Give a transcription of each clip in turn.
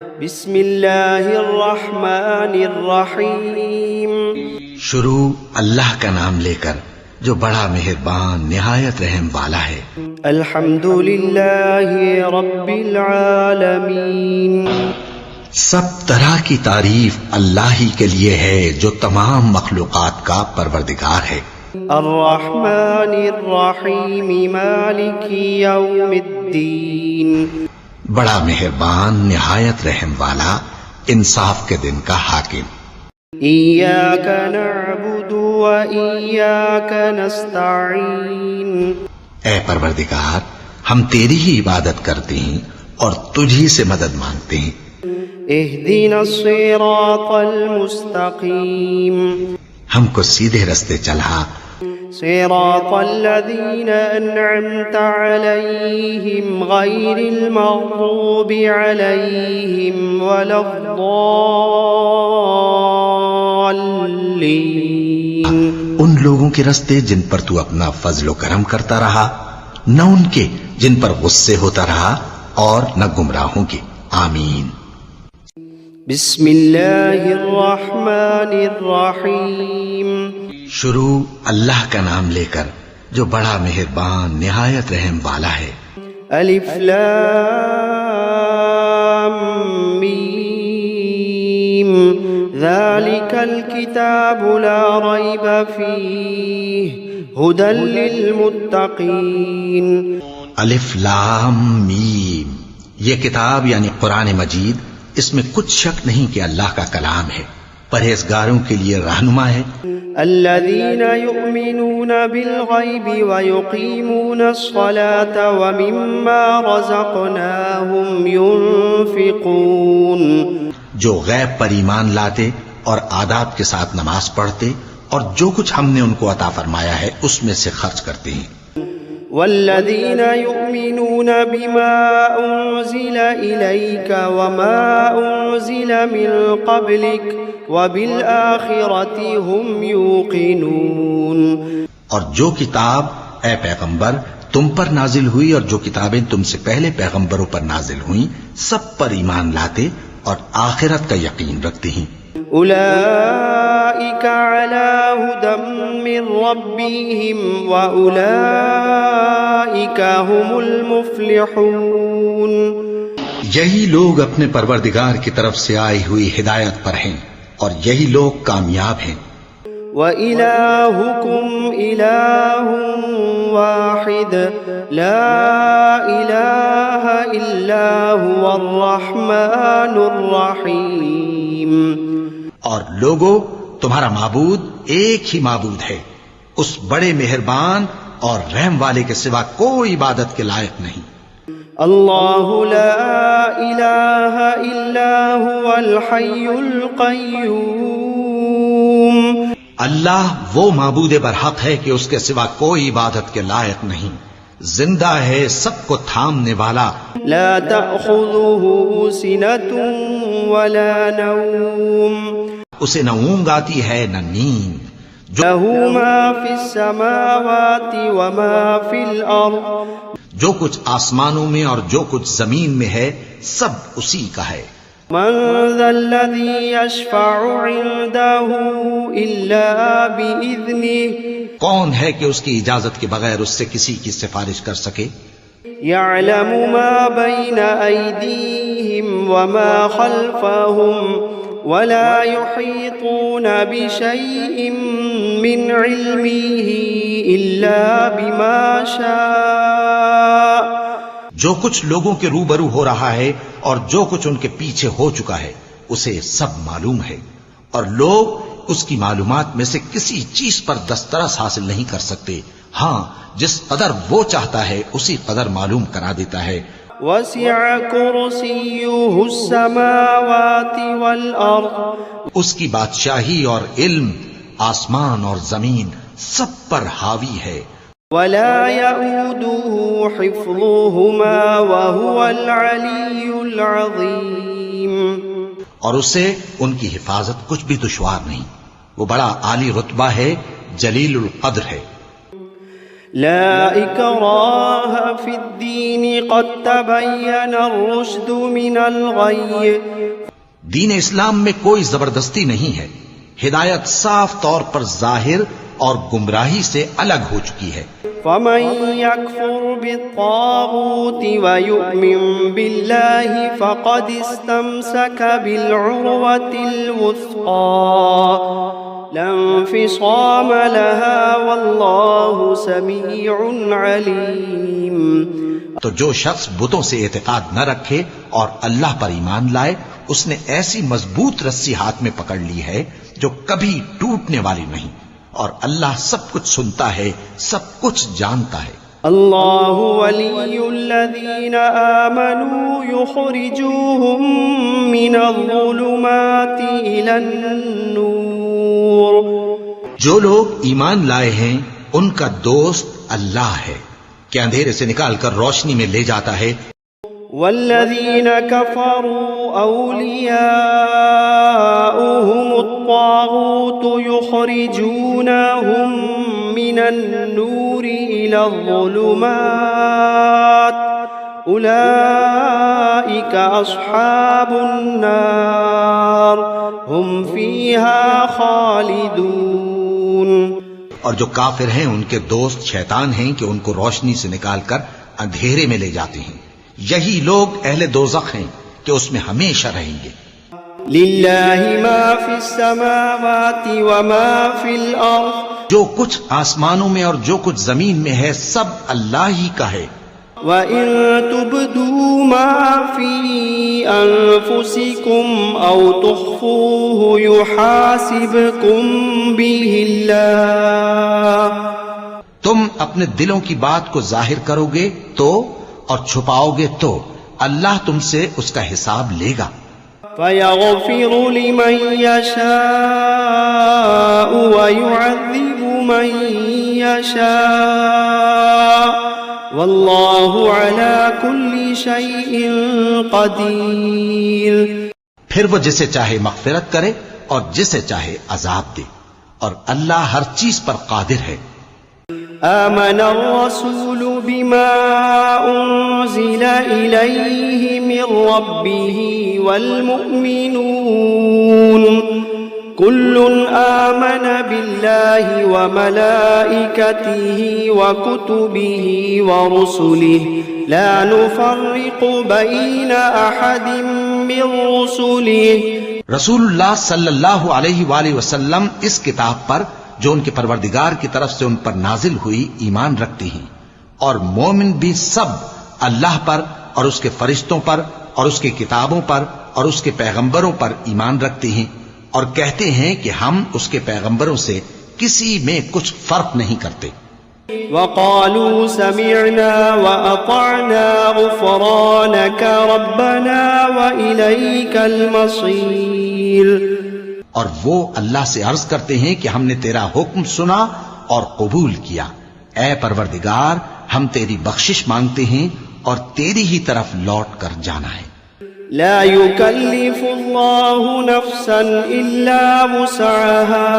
بسم اللہ الرحمن الرحیم۔ شروع اللہ کا نام لے کر جو بڑا مہربان نہایت رحم والا ہے۔ الحمد للہ رب العالمین۔ سب طرح کی تعریف اللہ ہی کے لیے ہے جو تمام مخلوقات کا پروردگار ہے۔ الرحمن الرحیم مالک یوم الدین۔ بڑا مہربان نہایت رحم والا انصاف کے دن کا حاکم۔ ایاک نعبد و ایاک نستعین۔ اے پروردگار، ہم تیری ہی عبادت کرتے ہیں اور تجھی سے مدد مانگتے ہیں۔ اہدنا الصراط المستقیم۔ ہم کو سیدھے رستے چلا، صراط الذین انعمت علیہم غیر المغضوب علیہم ولا الضالین۔ ان لوگوں کے رستے جن پر تو اپنا فضل و کرم کرتا رہا، نہ ان کے جن پر غصے ہوتا رہا اور نہ گمراہوں کے۔ آمین۔ بسم اللہ الرحمن الرحیم۔ شروع اللہ کا نام لے کر جو بڑا مہربان نہایت رحم والا ہے۔ الف لام میم ذالک الکتاب لا ریب فیہ ھدی للمتقین۔ الف لام میم، یہ کتاب یعنی قرآن مجید، اس میں کچھ شک نہیں کہ اللہ کا کلام ہے، پرہیزگاروں کے لیے رہنما ہے۔ الذین یؤمنون بالغیب ویقیمون الصلاة ومما رزقناہم ینفقون۔ جو غیب پر ایمان لاتے اور آداب کے ساتھ نماز پڑھتے اور جو کچھ ہم نے ان کو عطا فرمایا ہے اس میں سے خرچ کرتے ہیں۔ والذین یؤمنون بما انزل الیک وما انزل من قبلک وبالآخرۃ هم یوقنون۔ اور جو کتاب اے پیغمبر تم پر نازل ہوئی اور جو کتابیں تم سے پہلے پیغمبروں پر نازل ہوئیں سب پر ایمان لاتے اور آخرت کا یقین رکھتے ہیں۔ اولئک علی ھدی من ربہم واولئک هم المفلحون۔ یہی لوگ اپنے پروردگار کی طرف سے آئی ہوئی ہدایت پر ہیں اور یہی لوگ کامیاب ہیں۔ وَإِلَٰهُكُمْ إِلَٰهٌ وَاحِدٌ لَا إِلَٰهَ إِلَّا هُوَ الرَّحْمَٰنُ الرَّحِيمُ۔ اور لوگو، تمہارا معبود ایک ہی معبود ہے، اس بڑے مہربان اور رحم والے کے سوا کوئی عبادت کے لائق نہیں۔ اللہ لا الہ الا هو الحی القیوم۔ اللہ وہ معبود برحق ہے کہ اس کے سوا کوئی عبادت کے لائق نہیں، زندہ ہے، سب کو تھامنے والا۔ لا تأخذه سنة ولا نوم۔ اسے نہ اونگ آتی ہے نہ نیند۔ له ما في السماوات وما في الأرض۔ جو کچھ آسمانوں میں اور جو کچھ زمین میں ہے سب اسی کا ہے۔ من ذا الذي يشفع عنده إلا بإذنه۔ کون ہے کہ اس کی اجازت کے بغیر اس سے کسی کی سفارش کر سکے؟ يعلم ما بين أيديهم وما خلفهم ولا يحيطون بشيء من علمه إلا بما شاء۔ جو کچھ لوگوں کے روبرو ہو رہا ہے اور جو کچھ ان کے پیچھے ہو چکا ہے اسے سب معلوم ہے، اور لوگ اس کی معلومات میں سے کسی چیز پر دسترس حاصل نہیں کر سکتے، ہاں جس قدر وہ چاہتا ہے اسی قدر معلوم کرا دیتا ہے۔ وسع کرسیہ السماوات والارض۔ اس کی بادشاہی اور علم آسمان اور زمین سب پر حاوی ہے۔ ولا يؤوده حفظهما وهو العلی العظیم۔ اور اسے ان کی حفاظت کچھ بھی دشوار نہیں، وہ بڑا عالی رتبہ ہے، جلیل القدر ہے۔ لا إكراه في الدين قد تبين الرشد من الغي. دین اسلام میں کوئی زبردستی نہیں ہے، ہدایت صاف طور پر ظاہر اور گمراہی سے الگ ہو چکی ہے۔ فمن يكفر بالطاغوت ويؤمن بالله فقد استمسك بالعروة الوثقى لا انفصام لها والله سميع عليم۔ تو جو شخص بتوں سے اعتقاد نہ رکھے اور اللہ پر ایمان لائے، اس نے ایسی مضبوط رسی ہاتھ میں پکڑ لی ہے جو کبھی ٹوٹنے والی نہیں، اور اللہ سب کچھ سنتا ہے، سب کچھ جانتا ہے۔ اللہ ولی الذین آمنوا یخرجوہم من الظلمات الی النور۔ جو لوگ ایمان لائے ہیں ان کا دوست اللہ ہے کہ اندھیرے سے نکال کر روشنی میں لے جاتا ہے۔ والذین کفروا اولیاؤہم الطاغوت یخرجونہم من النور الى الظلمات اولئک اصحاب النار ہم فیہا خالدون۔ اور جو کافر ہیں ان کے دوست شیطان ہیں کہ ان کو روشنی سے نکال کر اندھیرے میں لے جاتے ہیں، یہی لوگ اہل دوزخ ہیں کہ اس میں ہمیشہ رہیں گے۔ للہ ما فی السماوات وما فی الارض، جو کچھ آسمانوں میں اور جو کچھ زمین میں ہے سب اللہ ہی کا ہے۔ وَإِن تُبْدُوا مَا فِي أَنفُسِكُمْ أَوْ تُخْفُوهُ يُحَاسِبْكُم بِهِ اللَّهُ۔ تم اپنے دلوں کی بات کو ظاہر کرو گے تو اور چھپاؤ گے تو اللہ تم سے اس کا حساب لے گا۔ فَيَغْفِرُ لِمَن يَشَاءُ وَيُعَذِّبُ مَن يَشَاءُ واللہ علی کل شیء قدیر۔ پھر وہ جسے چاہے مغفرت کرے اور جسے چاہے عذاب دے، اور اللہ ہر چیز پر قادر ہے۔ آمن الرسول بما انزل الیہ من ربہ والمؤمنون كل آمن بالله وملائكته وكتبه ورسله لا نفرق بين أحد من رسله۔ رسول اللہ صلی اللہ علیہ وآلہ وسلم اس کتاب پر جو ان کے پروردگار کی طرف سے ان پر نازل ہوئی ایمان رکھتے ہیں، اور مومن بھی سب اللہ پر اور اس کے فرشتوں پر اور اس کی کتابوں پر اور اس کے پیغمبروں پر ایمان رکھتے ہیں، اور کہتے ہیں کہ ہم اس کے پیغمبروں سے کسی میں کچھ فرق نہیں کرتے۔ وقالوا سمعنا وأطعنا غفرانك ربنا وإليك المصير۔ اور وہ اللہ سے عرض کرتے ہیں کہ ہم نے تیرا حکم سنا اور قبول کیا، اے پروردگار ہم تیری بخشش مانگتے ہیں اور تیری ہی طرف لوٹ کر جانا ہے۔ لا يكلف الله نفسا إلا وسعها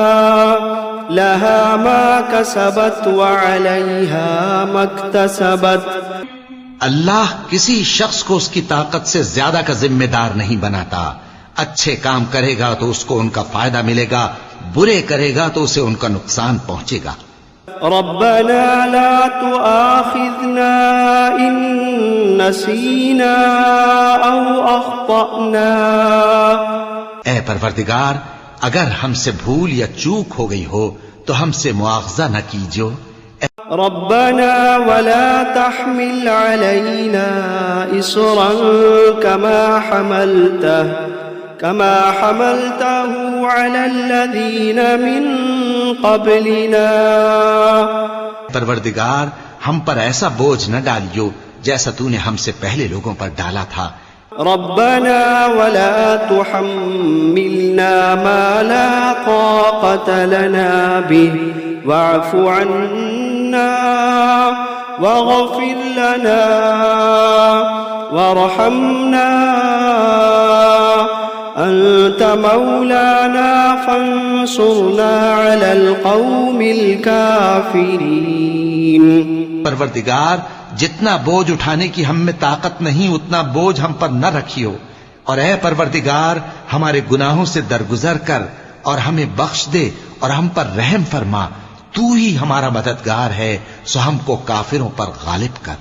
لها ما كسبت وعليها ما اكتسبت۔ اللہ کسی شخص کو اس کی طاقت سے زیادہ کا ذمہ دار نہیں بناتا، اچھے کام کرے گا تو اس کو ان کا فائدہ ملے گا، برے کرے گا تو اسے ان کا نقصان پہنچے گا۔ ربنا لا تؤاخذنا إن نسينا أو أخطأنا۔ اے پروردگار اگر ہم سے بھول یا چوک ہو گئی ہو تو ہم سے مواخذہ نہ کیجو۔ ربنا ولا تحمل علينا إصرا كما حملته على الذين من قبلنا۔ پروردگار ہم پر ایسا بوجھ نہ ڈالیو جیسا تو نے ہم سے پہلے لوگوں پر ڈالا تھا۔ ربنا ولا تحملنا ما لا طاقة لنا به واعف عنا واغفر لنا وارحمنا أنت مولانا فانصرنا على القوم الكافرين۔ پروردگار جتنا بوجھ اٹھانے کی ہم میں طاقت نہیں اتنا بوجھ ہم پر نہ رکھیو، اور اے پروردگار ہمارے گناہوں سے درگزر کر اور ہمیں بخش دے اور ہم پر رحم فرما، تو ہی ہمارا مددگار ہے، سو ہم کو کافروں پر غالب کر۔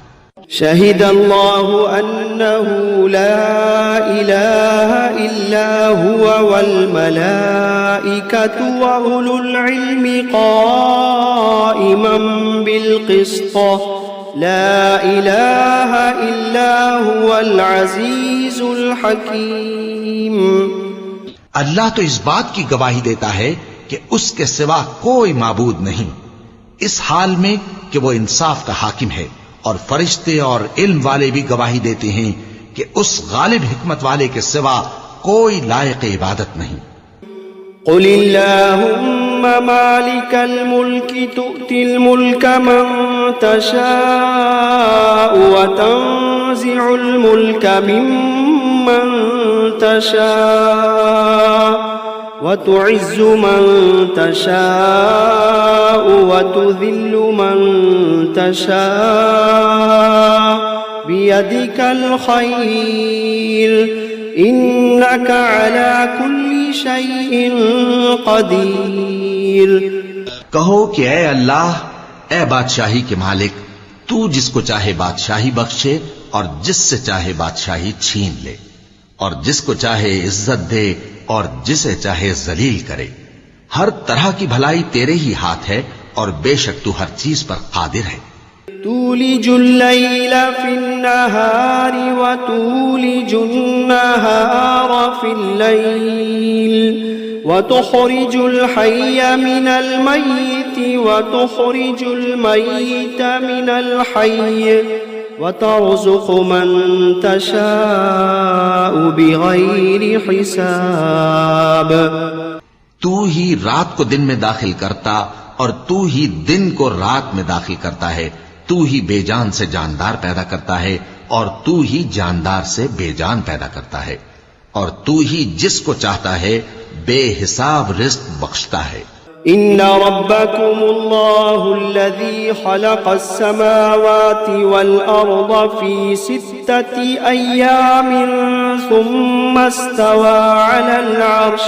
شهد الله أنه لا إله إلا هو والملائكة وأولو العلم قائما بالقسط لا إله إلا هو العزيز الحكيم۔ اللہ تو اس بات کی گواہی دیتا ہے کہ اس کے سوا کوئی معبود نہیں، اس حال میں کہ وہ انصاف کا حاکم ہے، اور فرشتے اور علم والے بھی گواہی دیتے ہیں کہ اس غالب حکمت والے کے سوا کوئی لائق عبادت نہیں۔ قل اللهم مالك الملك تؤتي الملك من تشاء وتنزع الملك ممن تشاء وتعز من تشاء وتذل من تشاء بيدك الخير إنك على كل شيء قدير۔ کہو کہ اے اللہ، اے بادشاہی کے مالک، تو جس کو چاہے بادشاہی بخشے اور جس سے چاہے بادشاہی چھین لے، اور جس کو چاہے عزت دے اور جسے چاہے ذلیل کرے، ہر طرح کی بھلائی تیرے ہی ہاتھ ہے، اور بے شک تو ہر چیز پر قادر ہے۔ تولج الليل في النهار وتولج النهار في الليل وتخرج الحي من الميت وتخرج الميت من الحي وترزق من تشاء بغير حساب۔ تو ہی رات کو دن میں داخل کرتا اور تو ہی دن کو رات میں داخل کرتا ہے، تو ہی بے جان سے جاندار پیدا کرتا ہے اور تو ہی جاندار سے بے جان پیدا کرتا ہے، اور تو ہی جس کو چاہتا ہے بے حساب رزق بخشتا ہے۔ ان ربكم الله الذي خلق السماوات والارض في 6 ايام ثم استوى على العرش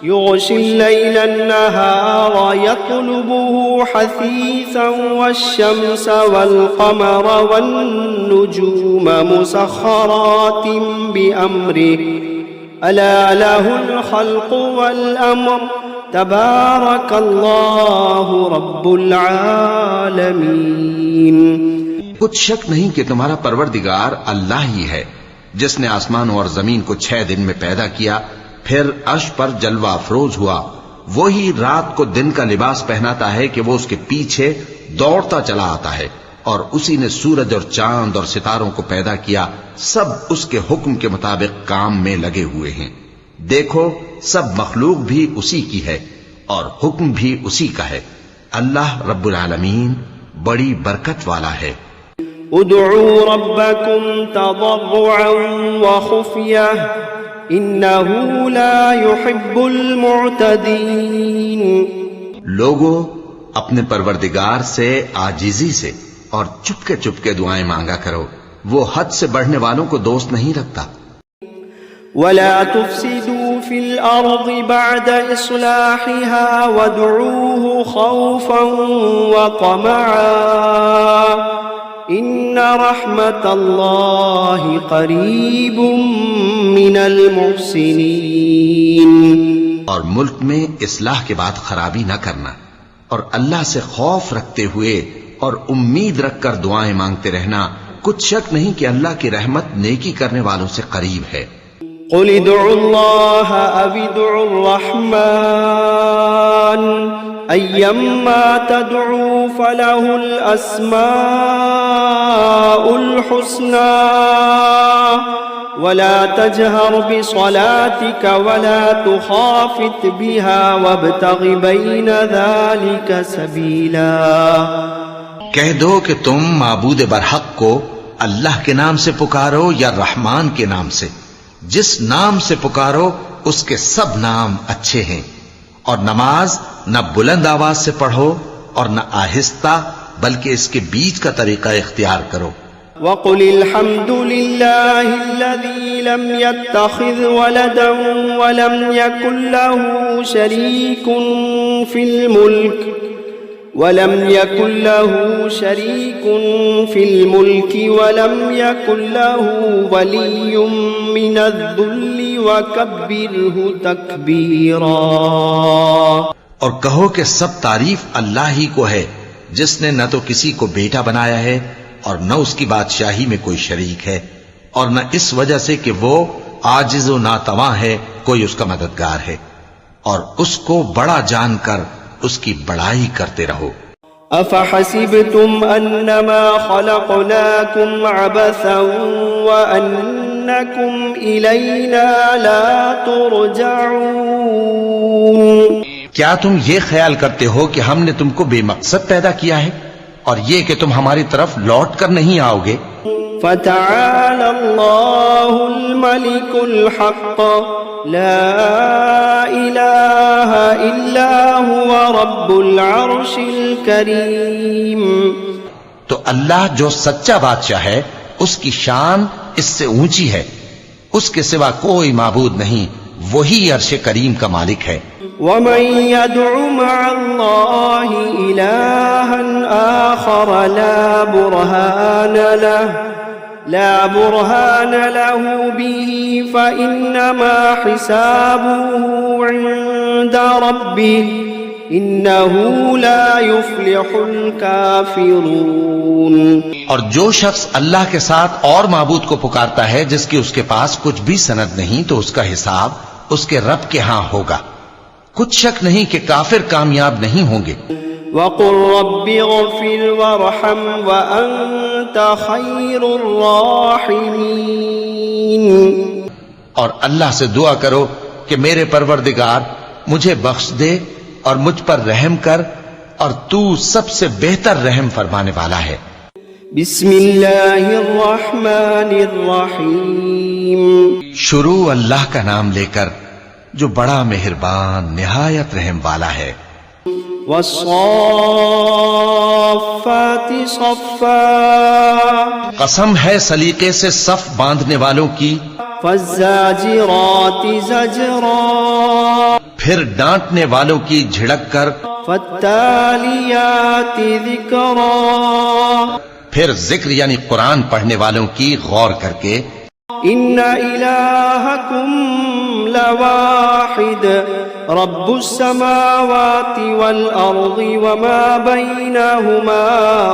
يغشي الليل النهار يطلبه حثيثا والشمس والقمر والنجوم مسخرات بأمره ألا له الخلق والأمر تبارك الله رب العالمين۔ کچھ شک نہیں کہ تمہارا پروردگار اللہ ہی ہے، جس نے آسمانوں اور زمین کو 6 دن میں پیدا کیا، پھر عرش پر جلوہ افروز ہوا، وہی رات کو دن کا لباس پہناتا ہے کہ وہ اس کے پیچھے دوڑتا چلا آتا ہے، اور اسی نے سورج اور چاند اور ستاروں کو پیدا کیا، سب اس کے حکم کے مطابق کام میں لگے ہوئے ہیں۔ دیکھو سب مخلوق بھی اسی کی ہے اور حکم بھی اسی کا ہے۔ اللہ رب العالمین بڑی برکت والا ہے۔ ادعوا ربكم تضرعا وخفية انه لا يحب المعتدين۔ لوگو اپنے پروردگار سے عاجزی سے اور چپکے چپکے دعائیں مانگا کرو، وہ حد سے بڑھنے والوں کو دوست نہیں رکھتا۔ ولا تفسدوا في الأرض بعد إصلاحها وادعوه خوفا وطمعا إن رحمة الله قريب من المحسنين۔ اور ملک میں اصلاح کے بعد خرابی نہ کرنا، اور اللہ سے خوف رکھتے ہوئے اور امید رکھ کر دعائیں مانگتے رہنا، کچھ شک نہیں کہ اللہ کی رحمت نیکی کرنے والوں سے قریب ہے۔ قل ادعوا الله أو ادعوا الرحمن أيما تدعوا فله الأسماء الحسنى ولا تجهر بصلاتك ولا تخافت بها وابتغ بين ذلك سبيلا۔ کہہ دو کہ تم معبود برحق کو اللہ کے نام سے پکارو یا رحمان کے نام سے، جس نام سے پکارو اس کے سب نام اچھے ہیں، اور نماز نہ بلند آواز سے پڑھو اور نہ آہستہ، بلکہ اس کے بیچ کا طریقہ اختیار کرو۔ وقل الحمد لله الذي لم يتخذ ولدا ولم يكن له شريك في الملك ولم يكن له ولي من الذل وكبره تكبيرا۔ اور کہو کہ سب تعریف اللہ ہی کو ہے جس نے نہ تو کسی کو بیٹا بنایا ہے اور نہ اس کی بادشاہی میں کوئی شریک ہے، اور نہ اس وجہ سے کہ وہ عاجز و ناتواں ہے کوئی اس کا مددگار ہے، اور اس کو بڑا جان کر اس کی بڑائی کرتے رہو۔ افحسبتم انما خلقناكم عبثا وانكم الينا لا ترجعون؟ کیا تم یہ خیال کرتے ہو کہ ہم نے تم کو بے مقصد پیدا کیا ہے اور یہ کہ تم ہماری طرف لوٹ کر نہیں آؤ گے؟ فتعالى الله الملك الحق لا إله إلا هو رب العرش الكريم۔ تو اللہ جو سچا بادشاہ ہے اس کی شان اس سے اونچی ہے، اس کے سوا کوئی معبود نہیں، وہی عرش کریم کا مالک ہے۔ ومن يدع مع الله إلها آخر لا برهان له به فإنما حسابه عند ربه إنه لا يفلح الكافرون۔ اور جو شخص اللہ کے ساتھ اور معبود کو پکارتا ہے جس کی اس کے پاس کچھ بھی سند نہیں، تو اس کا حساب اس کے رب کے ہاں ہوگا، کچھ شک نہیں کہ کافر کامیاب نہیں ہوں گے۔ وَقُلْ رَبِّ اغْفِرْ وَارْحَمْ وَأَنْتَ خَيْرُ الرَّاحِمِينَ۔ اور اللہ سے دعا کرو کہ میرے پروردگار مجھے بخش دے اور مجھ پر رحم کر، اور تو سب سے بہتر رحم فرمانے والا ہے۔ بسم اللہ الرحمن الرحیم۔ شروع اللہ کا نام لے کر جو بڑا مہربان نہایت رحم والا ہے۔ والصافات صفا، قسم ہے سلیقے سے صف باندھنے والوں کی۔ فالزاجرات زجرا، پھر ڈانٹنے والوں کی جھڑک کر۔ فالتالیات ذکرا، پھر ذکر یعنی قرآن پڑھنے والوں کی غور کر کے۔ ان الہکم لواحد رب السماوات والارض وما بینہما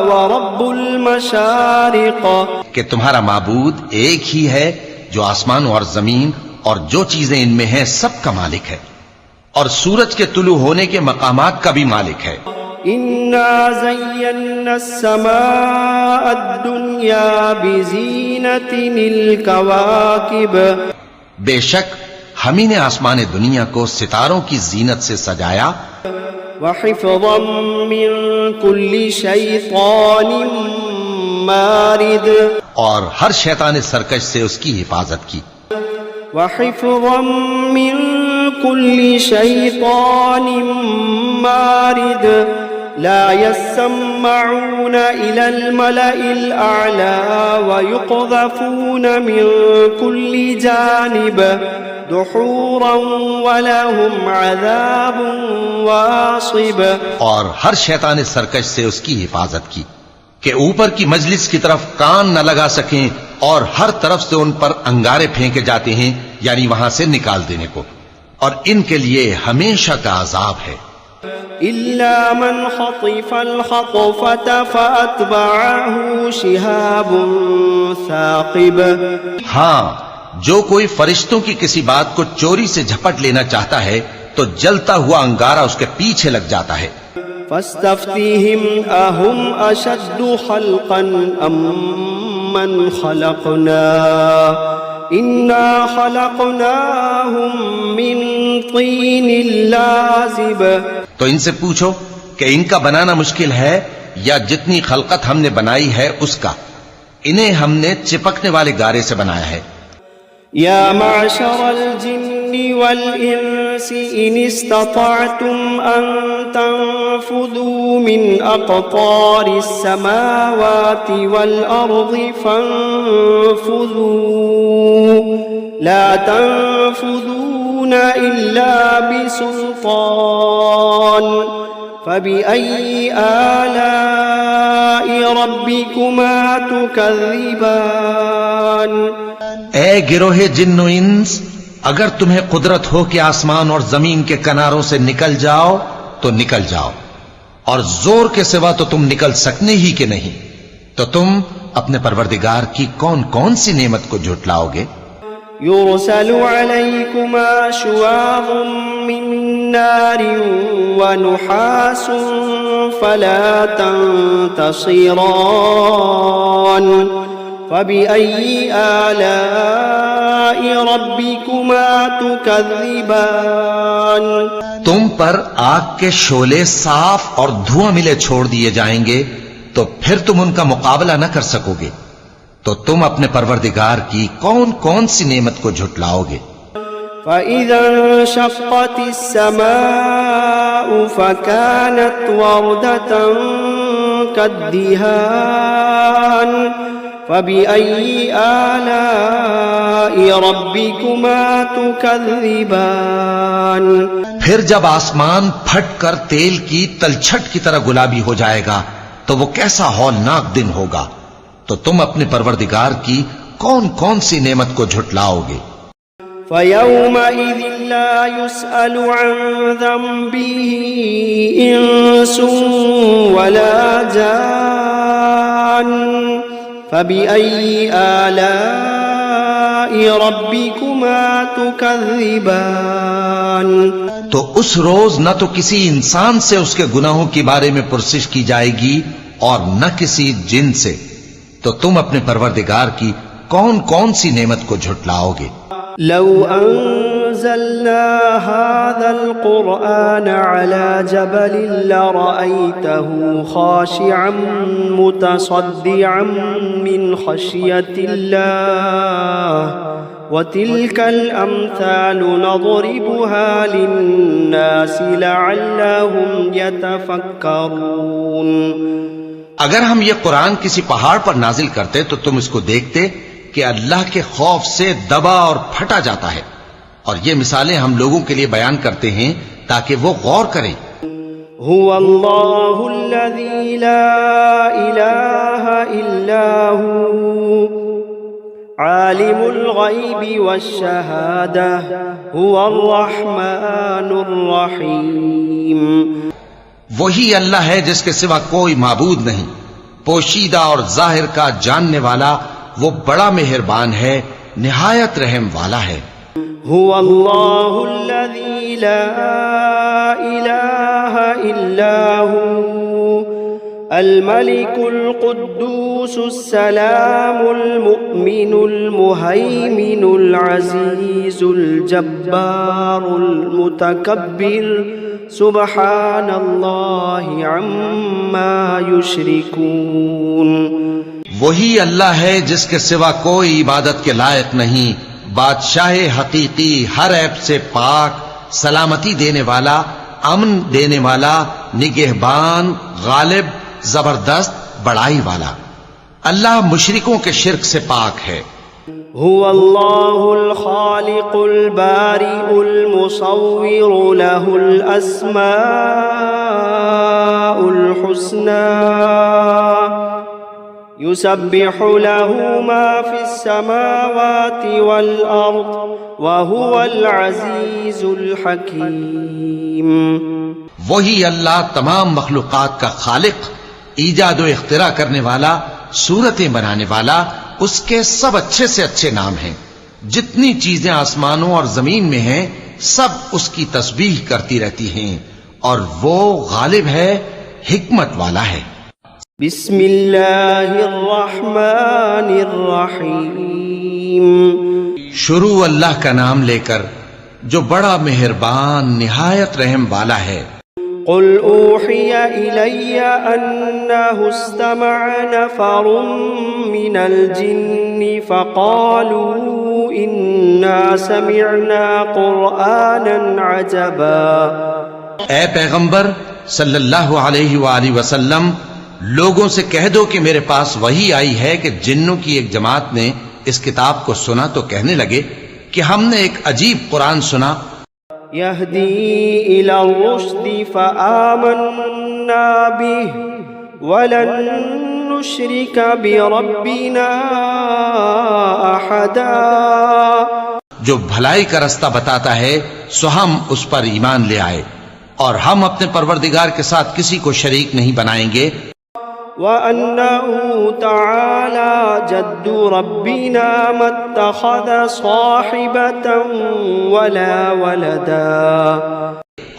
ورب المشارق، کہ تمہارا معبود ایک ہی ہے جو آسمان اور زمین اور جو چیزیں ان میں ہیں سب کا مالک ہے، اور سورج کے طلوع ہونے کے مقامات کا بھی مالک ہے۔ انا زینا السماء الدنیا بزینت الکواکب، بے شک ہم ہی نے آسمان دنیا کو ستاروں کی زینت سے سجایا۔ وحفظا من کل شیطان مارد، اور ہر شیطان سرکش سے اس کی حفاظت کی۔ وحفظا من كل شيطان مارد لا يسمعون إلى الملأ الأعلى ويقذفون من كل جانب دحورا ولهم عذاب واصب، اور ہر شیطان سرکش سے اس کی حفاظت کی کہ اوپر کی مجلس کی طرف کان نہ لگا سکیں، اور ہر طرف سے ان پر انگارے پھینکے جاتے ہیں، یعنی وہاں سے نکال دینے کو، اور ان کے لیے ہمیشہ کا عذاب ہے۔ إلا من خطف الخطفة فأتبعه شهاب ثاقب، ہاں جو کوئی فرشتوں کی کسی بات کو چوری سے جھپٹ لینا چاہتا ہے تو جلتا ہوا انگارہ اس کے پیچھے لگ جاتا ہے۔ فاستفتهم أهم أشد خلقا أم من خلقنا إنا خلقناهم من طين لازب، تو ان سے پوچھو کہ ان کا بنانا مشکل ہے یا جتنی خلقت ہم نے بنائی ہے اس کا، انہیں ہم نے چپکنے والے گارے سے بنایا ہے۔ يا معشر الجن والإنس إن استطعتم أن تنفذوا من أقطار السماوات والأرض فانفذوا لا تنفذون إلا بسلطان فبأي آلاء ربكما تكذبان اے گروہ جن و انس، اگر تمہیں قدرت ہو کہ آسمان اور زمین کے کناروں سے نکل جاؤ تو نکل جاؤ، اور زور کے سوا تو تم نکل سکنے ہی کہ نہیں، تو تم اپنے پروردگار کی کون کون سی نعمت کو جھٹلاؤ گے؟ يرسل عليكما شواظ من نار ونحاس فلا تنتصران فبأي آلاء ربكما تكذبان تم پر آگ کے شعلے صاف اور دھواں ملے چھوڑ دیے جائیں گے تو پھر تم ان کا مقابلہ نہ کر سکو گے، تو تم اپنے پروردگار کی کون کون سی نعمت کو جھٹلاؤ گے؟ فَإِذَا انشَقَّتِ السَّمَاءُ فَكَانَتْ وَرْدَةً كَالدِّهَانِ فَبِأَيِّ آلَاءِ رَبِّكُمَا تُكَذِّبَانِ پھر جب آسمان پھٹ کر تیل کی تلچھٹ کی طرح گلابی ہو جائے گا تو وہ کیسا ہولناک دن ہوگا، تو تم اپنے پروردگار کی کون کون سی نعمت کو جھٹلاؤ گے؟ فَيَوْمَئِذٍ لَا يُسْأَلُ عَنْ ذَنبِهِ إِنسٌ وَلَا جَانٌّ فَبِأَيِّ آلَاءِ رَبِّكُمَا تُكَذِّبَانِ تو اس روز نہ تو کسی انسان سے اس کے گناہوں کے بارے میں پرسش کی جائے گی اور نہ کسی جن سے، تو تم اپنے پروردگار کی کون کون سی نعمت کو جھٹلاؤ گے؟ لو انزلنا هذا القرآن على جبل لرأيته خاشعا متصدعا من خشية الله وتلك الأمثال نضربها للناس لعلهم يتفكرون اگر ہم یہ قرآن کسی پہاڑ پر نازل کرتے تو تم اس کو دیکھتے کہ اللہ کے خوف سے دبا اور پھٹا جاتا ہے، اور یہ مثالیں ہم لوگوں کے لیے بیان کرتے ہیں تاکہ وہ غور کریں۔ هو اللہ الذی لا الہ الا هو عالم الغیب والشہادہ هو الرحمن الرحیم۔ وہی اللہ ہے جس کے سوا کوئی معبود نہیں، پوشیدہ اور ظاہر کا جاننے والا، وہ بڑا مہربان ہے، نہایت رحم والا ہے۔ هو اللہ الذی لا الہ الا هو الملك القدوس السلام المؤمن المهيمن العزيز الجبار المتكبر سبحان اللہ عما یشرکون۔ وہی اللہ ہے جس کے سوا کوئی عبادت کے لائق نہیں، بادشاہ حقیقی، ہر عیب سے پاک، سلامتی دینے والا، امن دینے والا، نگہبان، غالب، زبردست، بڑائی والا۔ اللہ مشرکوں کے شرک سے پاک ہے۔ هو اللہ الخالق البارئ المصور له الاسماء الحسنى يسبح له ما في السماوات والأرض وهو العزيز الحكيم۔ وہی اللہ تمام مخلوقات کا خالق، ایجاد و اختراع کرنے والا، صورتیں بنانے والا، اس کے سب اچھے سے اچھے نام ہیں۔ جتنی چیزیں آسمانوں اور زمین میں ہیں سب اس کی تسبیح کرتی رہتی ہیں، اور وہ غالب ہے، حکمت والا ہے۔ بسم اللہ الرحمن الرحیم۔ شروع اللہ کا نام لے کر جو بڑا مہربان، نہایت رحم والا ہے۔ قل أوحي إلي أنه استمع نفر من الجن فقالوا إنا سمعنا قرآنا عجبا۔ اے پیغمبر صلی اللہ علیہ وآلہ وسلم، لوگوں سے کہہ دو کہ میرے پاس وحی آئی ہے کہ جنوں کی ایک جماعت نے اس کتاب کو سنا تو کہنے لگے کہ ہم نے ایک عجیب قرآن سنا، يهدي إلى الرشد فآمنا به ولن نشرك بربنا أحدا۔ جو بھلائی کا رستہ بتاتا ہے سو ہم اس پر ایمان لے آئے اور ہم اپنے پروردگار کے ساتھ کسی کو شریک نہیں بنائیں گے۔ وأنه تعالى جد ربنا ما اتخذ صاحبة ولا ولدا۔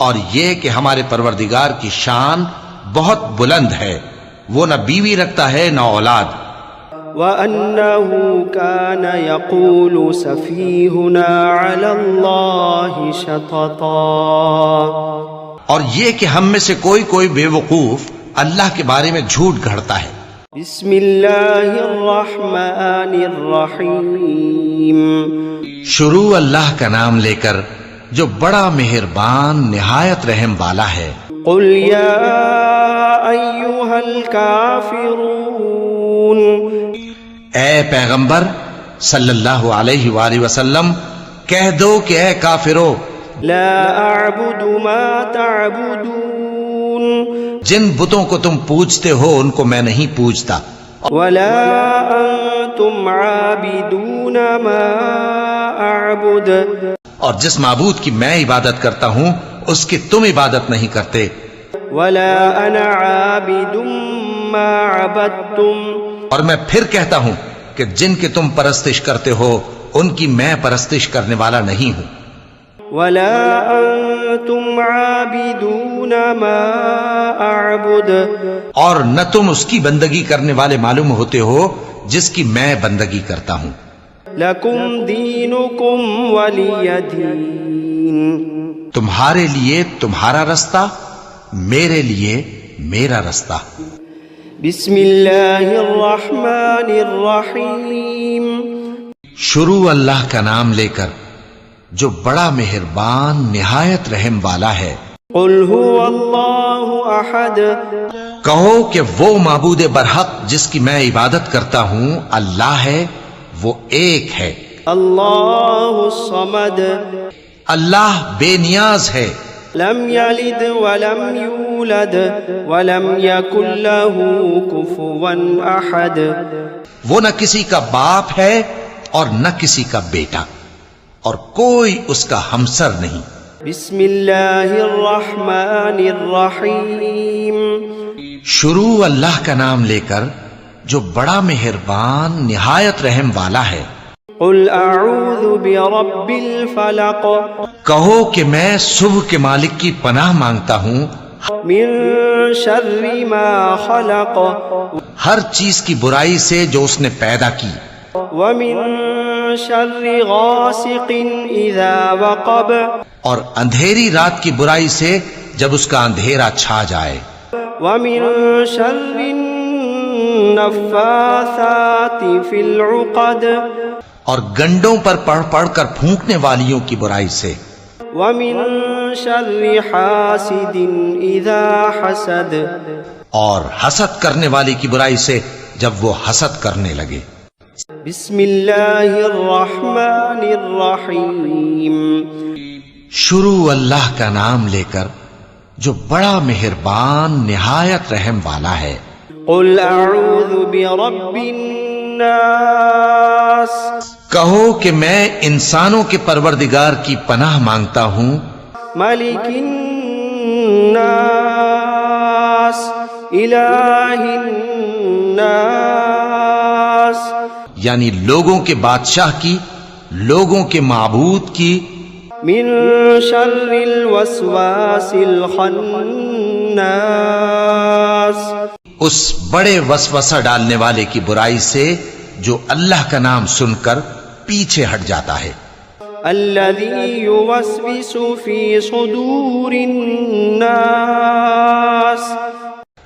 اور یہ کہ ہمارے پروردگار کی شان بہت بلند ہے، وہ نہ بیوی رکھتا ہے نہ اولاد۔ وأنه كان يقول سفيهنا على الله شططا۔ اور یہ کہ ہم میں سے کوئی بے وقوف اللہ کے بارے میں جھوٹ گھڑتا ہے۔ بسم اللہ الرحمن الرحیم۔ شروع اللہ کا نام لے کر جو بڑا مہربان نہایت رحم والا ہے۔ قل یا ایھا الکافرون، اے پیغمبر صلی اللہ علیہ وآلہ وسلم کہہ دو کہ اے کافرو، لا اعبد ما تعبدون، جن بتوں کو تم پوجتے ہو ان کو میں نہیں پوجتا، ولا انتم عابدون ما اعبد، اور جس معبود کی میں عبادت کرتا ہوں اس کی تم عبادت نہیں کرتے، ولا انا عابد ما عبدتم، اور میں پھر کہتا ہوں کہ جن کی تم پرستش کرتے ہو ان کی میں پرستش کرنے والا نہیں ہوں، ولا انتم عابدون ما اعبد، اور نہ تم اس کی بندگی کرنے والے معلوم ہوتے ہو جس کی میں بندگی کرتا ہوں۔ لکم دینکم ولی دین، تمہارے لیے تمہارا رستہ، میرے لیے میرا رستہ۔ بسم اللہ الرحمن الرحیم۔ شروع اللہ کا نام لے کر جو بڑا مہربان نہایت رحم والا ہے۔ قل هو اللہ احد، کہو کہ وہ معبود برحق جس کی میں عبادت کرتا ہوں اللہ ہے، وہ ایک ہے۔ اللہ الصمد، اللہ بے نیاز ہے، لم یلد ولم یولد ولم یکن له کفوا احد، وہ نہ کسی کا باپ ہے اور نہ کسی کا بیٹا، اور کوئی اس کا ہمسر نہیں۔ بسم اللہ الرحمن الرحیم۔ شروع اللہ کا نام لے کر جو بڑا مہربان نہایت رحم والا ہے۔ قل اعوذ برب الفلق، کہو کہ میں صبح کے مالک کی پناہ مانگتا ہوں من شر ما خلق، ہر چیز کی برائی سے جو اس نے پیدا کی، ومن شر غاسق اذا وقب، اور اندھیری رات کی برائی سے جب اس کا اندھیرا چھا جائے، ومن شر النفاثات فی العقد، اور گنڈوں پر پڑھ پڑھ کر پھونکنے والیوں کی برائی سے، ومن شر حاسد اذا حسد، اور حسد کرنے والی کی برائی سے جب وہ حسد کرنے لگے۔ بسم اللہ الرحمن الرحیم۔ شروع اللہ کا نام لے کر جو بڑا مہربان نہایت رحم والا ہے۔ قل اعوذ برب الناس، کہو کہ میں انسانوں کے پروردگار کی پناہ مانگتا ہوں، ملک الناس، الہ الناس، یعنی لوگوں کے بادشاہ کی، لوگوں کے معبود کی، من شر الوسواس الخناس، اس بڑے وسوسہ ڈالنے والے کی برائی سے جو اللہ کا نام سن کر پیچھے ہٹ جاتا ہے۔ الذي يوسوس في صدور الناس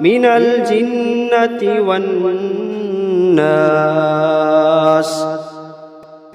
من الجنة والناس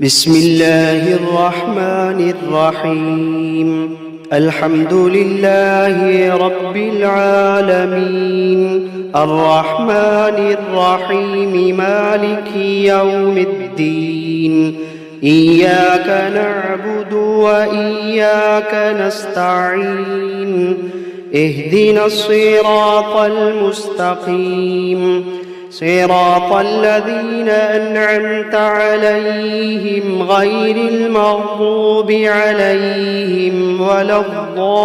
بسم الله الرحمن الرحيم الحمد لله رب العالمين الرحمن الرحيم مالك يوم الدين إياك نعبد وإياك نستعين اهدنا الصراط المستقيم صراط الذين أنعمت عليهم غير المغضوب عليهم ولا الضالين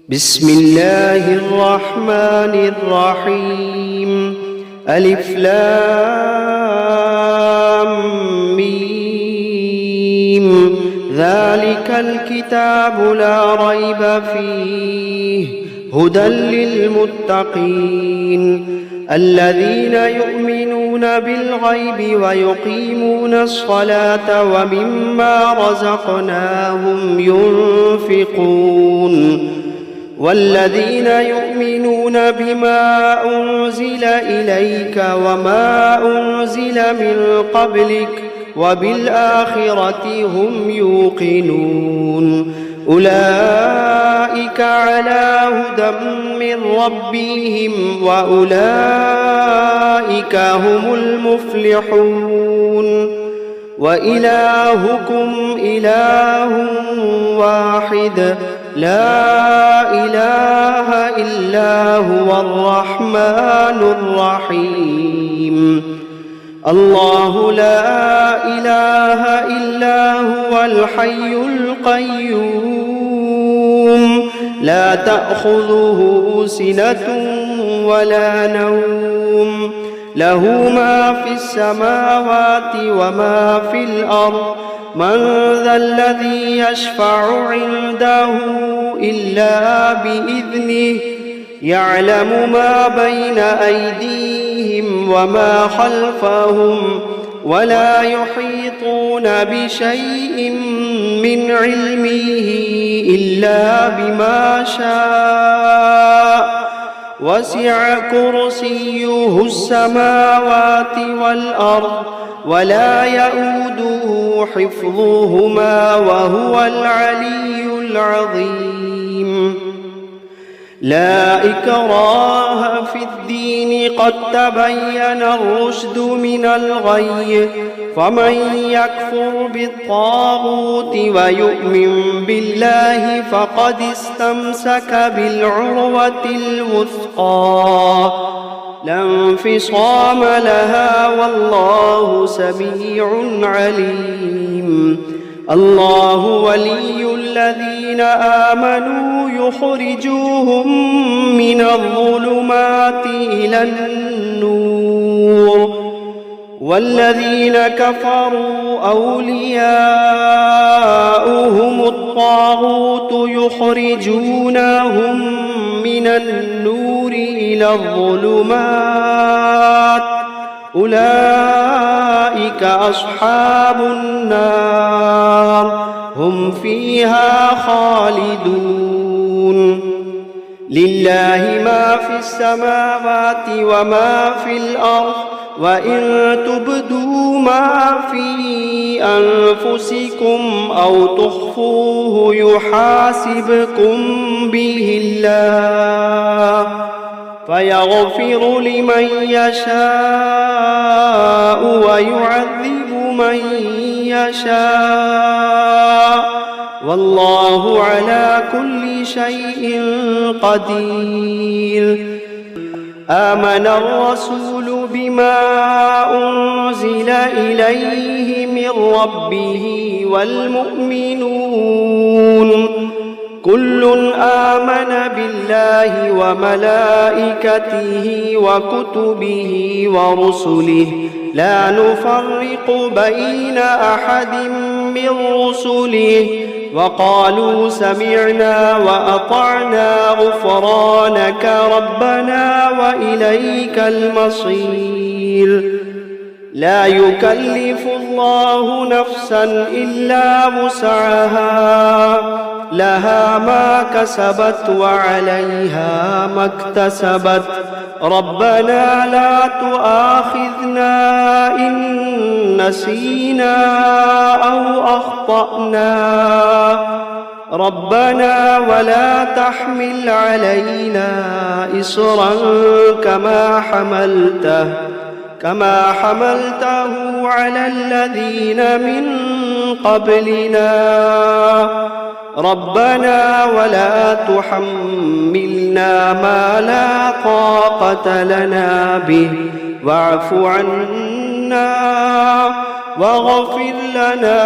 بسم الله الرحمن الرحيم ألف لام ميم ذلك الكتاب لا ريب فيه هدى للمتقين الذين يؤمنون بالغيب ويقيمون الصلاة ومما رزقناهم ينفقون والذين يؤمنون بما أنزل إليك وما أنزل من قبلك وبالآخرة هم يوقنون أولئك على هدى من ربهم وأولئك هم المفلحون وإلهكم إله واحد لا إله إلا هو الرحمن الرحيم الله لا إله إلا هو الحي القيوم لا تأخذه سنة ولا نوم له ما في السماوات وما في الأرض من ذا الذي يشفع عنده إلا بإذنه يعلم ما بين أيديهم وما خلفهم ولا يحيطون بشيء من علمه إلا بما شاء وسع كرسيه السماوات والأرض ولا يؤوده حفظهما وهو العلي العظيم لا إكراه في الدين قد تبين الرشد من الغي فمن يكفر بالطاغوت ويؤمن بالله فقد استمسك بالعروة الوثقى لا انفصام لها والله سميع عليم الله ولي الذين آمنوا يخرجوهم من الظلمات إلى النور والذين كفروا أولياؤهم الطاغوت يخرجونهم من النور إلى الظلمات أولئك أصحاب النار هم فيها خالدون لله ما في السماوات وما في الأرض وإن تبدوا ما في أنفسكم أو تخفوه يحاسبكم به الله فيغفر لمن يشاء ويعذب من يشاء والله على كل شيء قدير آمن الرسول بما أنزل إليه من ربه والمؤمنون كل آمن بالله وملائكته وكتبه ورسله لا نفرق بين أحد من رسله وقالوا سمعنا وأطعنا غفرانك ربنا وإليك المصير لا يكلف الله نفسا إلا وسعها لها ما كسبت وعليها ما اكتسبت ربنا لا تؤاخذنا إن نسينا أو أخطأنا ربنا ولا تحمل علينا إصرا كما حملته على الذين من قبلنا ربنا ولا تحملنا ما لا طاقة لنا به واعف عنا واغفر لنا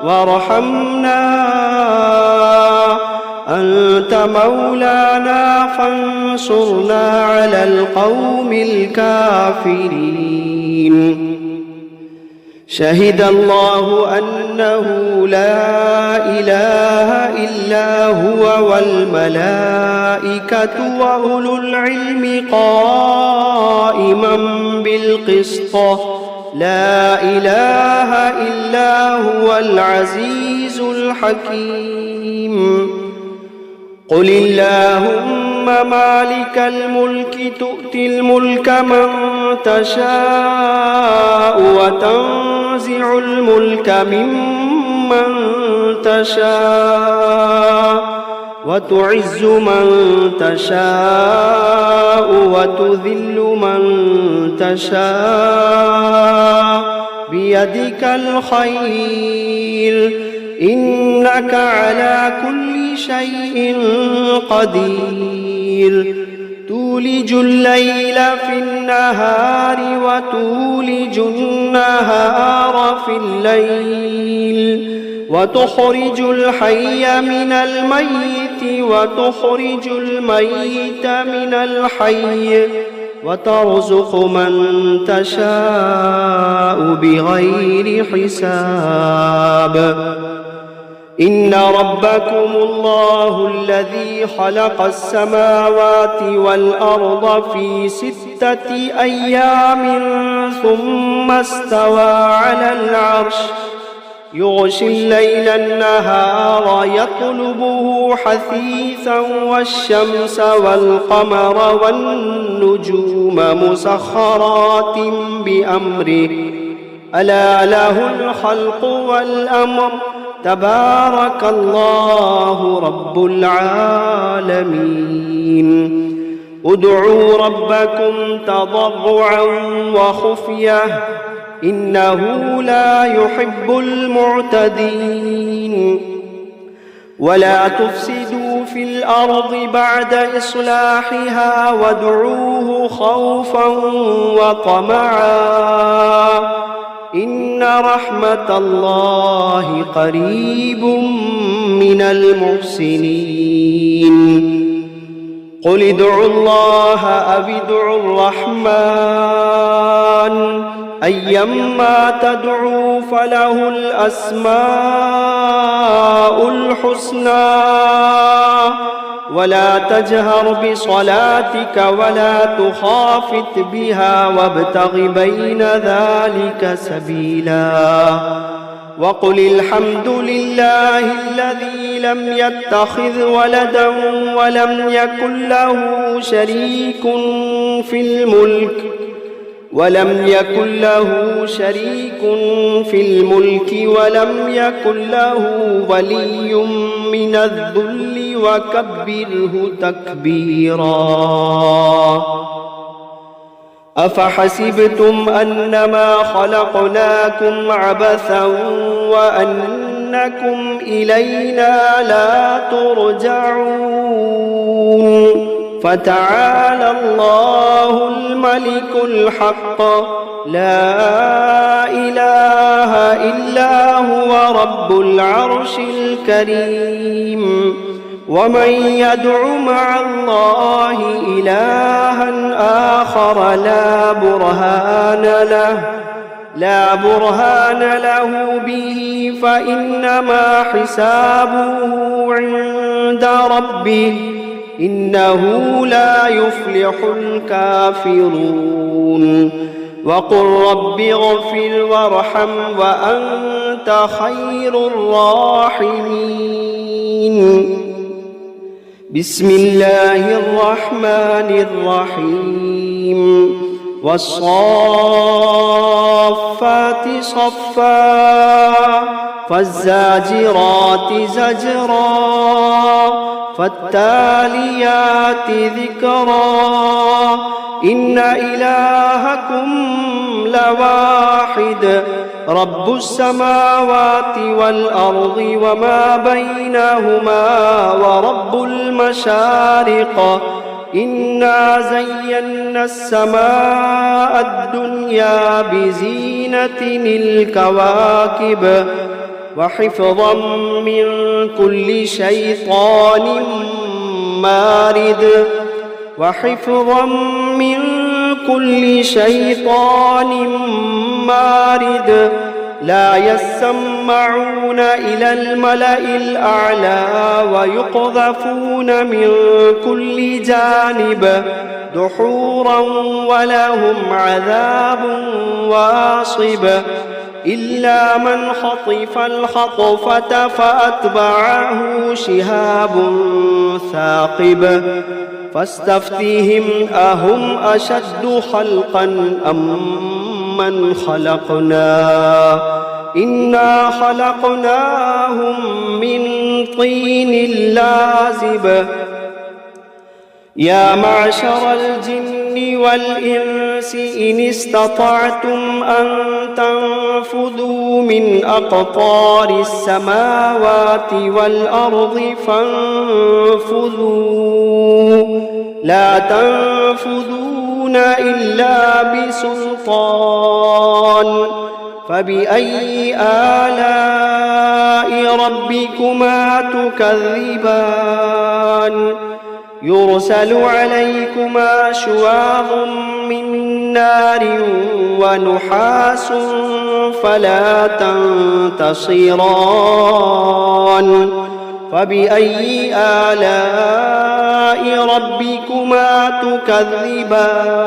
وارحمنا أنت مولانا فانصرنا على القوم الكافرين شهد الله أنه لا إله إلا هو والملائكة وأولو العلم قائما بالقسط لا إله إلا هو العزيز الحكيم قل اللهم مالك الملك تؤتي الملك من تشاء وتنزع الملك ممن تشاء وتعز من تشاء وتذل من تشاء بيدك الخير إنك على كل شيء قدير تولج الليل في النهار وتولج النهار في الليل وتخرج الحي من الميت وتخرج الميت من الحي وترزق من تشاء بغير حساب إن ربكم الله الذي خلق السماوات والأرض في 6 أيام ثم استوى على العرش يغشي الليل النهار يطلبه حثيثا والشمس والقمر والنجوم مسخرات بأمره ألا له الخلق والأمر تبارك الله رب العالمين ادعوا ربكم تضرعا وخفية إنه لا يحب المعتدين ولا تفسدوا في الأرض بعد إصلاحها وادعوه خوفا وطمعا إن رحمة الله قريب من المحسنين قل ادعوا الله أو ادعوا الرحمن أيما تدعوا فله الأسماء الحسنى ولا تجهر بصلاتك ولا تخافت بها وابتغ بين ذلك سبيلا وقل الحمد لله الذي لم يتخذ ولدا ولم يكن له شريك في الملك ولم يكن له ولي من الذل وكبره تكبيرا أفحسبتم أنما خلقناكم عبثا وأنكم إلينا لا ترجعون فتعالى الله الملك الحق لا إله إلا هو رب العرش الكريم ومن يدع مع الله إلها آخر لا برهان له لا برهان له به فإنما حسابه عند ربه إنه لا يفلح الكافرون وقل رب اغفر وارحم وأنت خير الراحمين بسم الله الرحمن الرحيم والصافات صفا فالزاجرات زجرا فالتاليات ذكرا إن إلهكم لواحد رب السماوات والأرض وما بينهما ورب المشارق إنا زينا السماء الدنيا بزينة الكواكب وحفظا من كل شيطان مارد وحفظا من كل شيطان مارد لا يسمعون إلى الملأ الأعلى ويقذفون من كل جانب دحورا ولهم عذاب واصب إلا من خطف الخطفة فأتبعه شهاب ثاقب فاستفتهم أهم أشد خلقا أم من خلقنا إنا خلقناهم من طين لازب يا معشر الجن والإنس إن استطعتم أن تنفذوا من أقطار السماوات والأرض فانفذوا لا تنفذون إلا بسلطان فبأي آلاء ربكما تكذبان يرسل عليكما شواظ من نار ونحاس فلا تنتصران فبأي آلاء ربكما تكذبان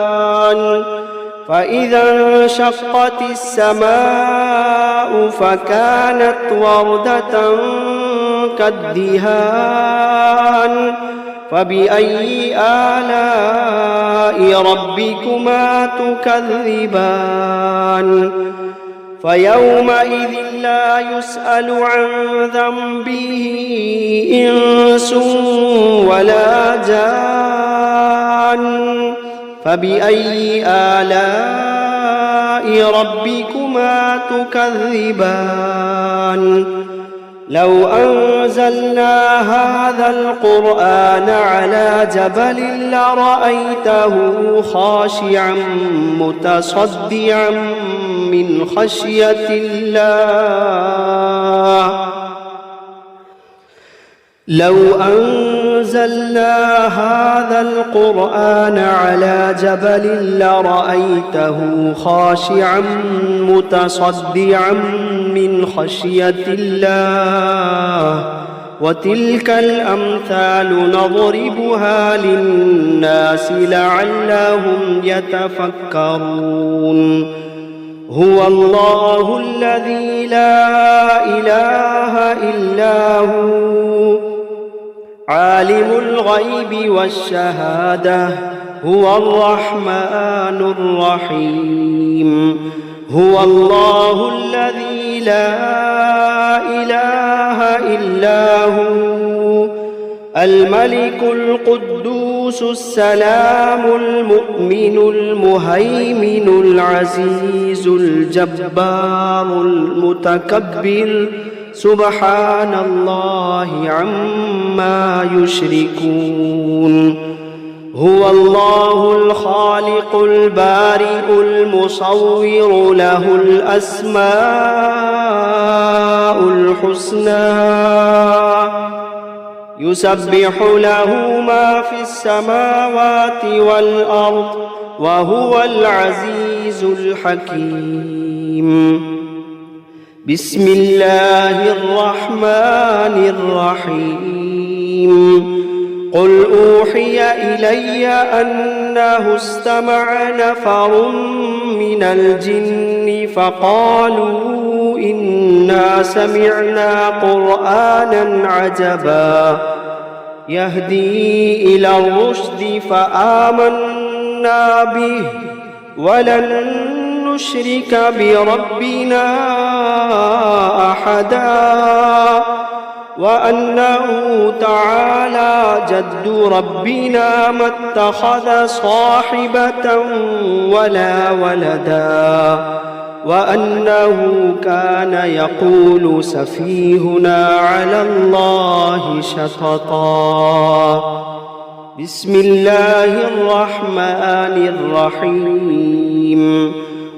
فإذا انشقت السماء فكانت وردة كالدهان فبأي آلاء ربكما تكذبان فيومئذ لا يسأل عن ذنبه إنس ولا جان فبأي آلاء ربكما تكذبان لو أنزلنا هذا القرآن على جبل لرأيته خاشعا متصدعا من خشية الله لو أنزلنا هذا القرآن على جبل لرأيته خاشعا متصدعا من خشية الله وتلك الأمثال نضربها للناس لعلهم يتفكرون هو الله الذي لا إله إلا هو عالم الغيب والشهادة هو الرحمن الرحيم هو الله الذي لا إله إلا هو الملك القدوس السلام المؤمن المهيمن العزيز الجبار المتكبر سبحان الله عما يشركون هو الله الخالق البارئ المصور له الأسماء الحسنى يسبح له ما في السماوات والأرض وهو العزيز الحكيم. بسم الله الرحمن الرحيم. قل أوحي إلي أنه استمع نفر من الجن فقالوا إنا سمعنا قرآنا عجبا يهدي إلى الرشد فآمنا به ولن نشرك بربنا أحدا وأنه تعالى جد ربنا ما اتخذ صاحبة ولا ولدا وأنه كان يقول سفيهنا على الله شططا. بسم الله الرحمن الرحيم.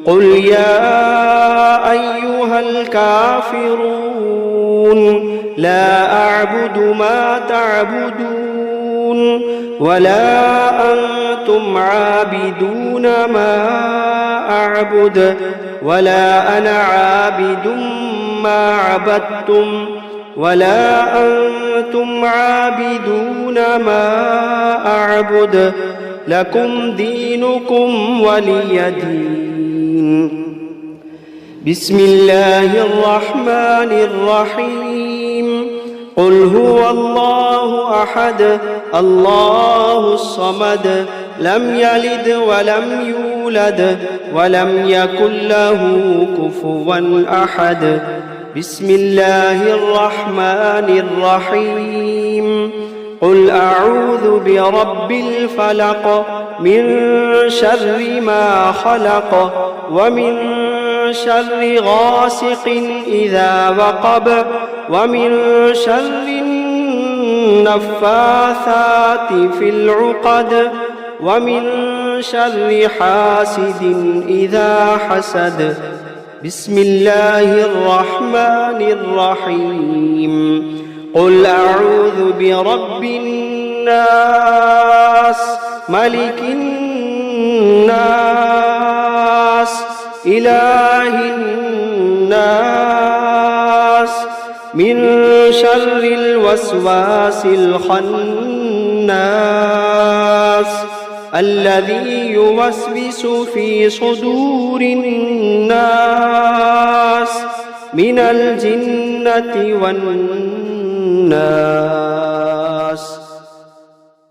قل يا أيها الكافرون لا أعبد ما تعبدون ولا أنتم عابدون ما أعبد ولا أنا عابد ما عبدتم ولا أنتم عابدون ما أعبد لكم دينكم ولي دين. بسم الله الرحمن الرحيم. قل هو الله أحد الله الصمد لم يلد ولم يولد ولم يكن له كفوا أحد. بسم الله الرحمن الرحيم. قل أعوذ برب الفلق من شر ما خلق ومن شر غاسق إذا وقب ومن شر النفاثات في العقد ومن شر حاسد إذا حسد. بسم الله الرحمن الرحيم. قل أعوذ برب الناس ملك الناس إله الناس من شر الوسواس الخناس الذي يوسوس في صدور الناس من الجنة والناس.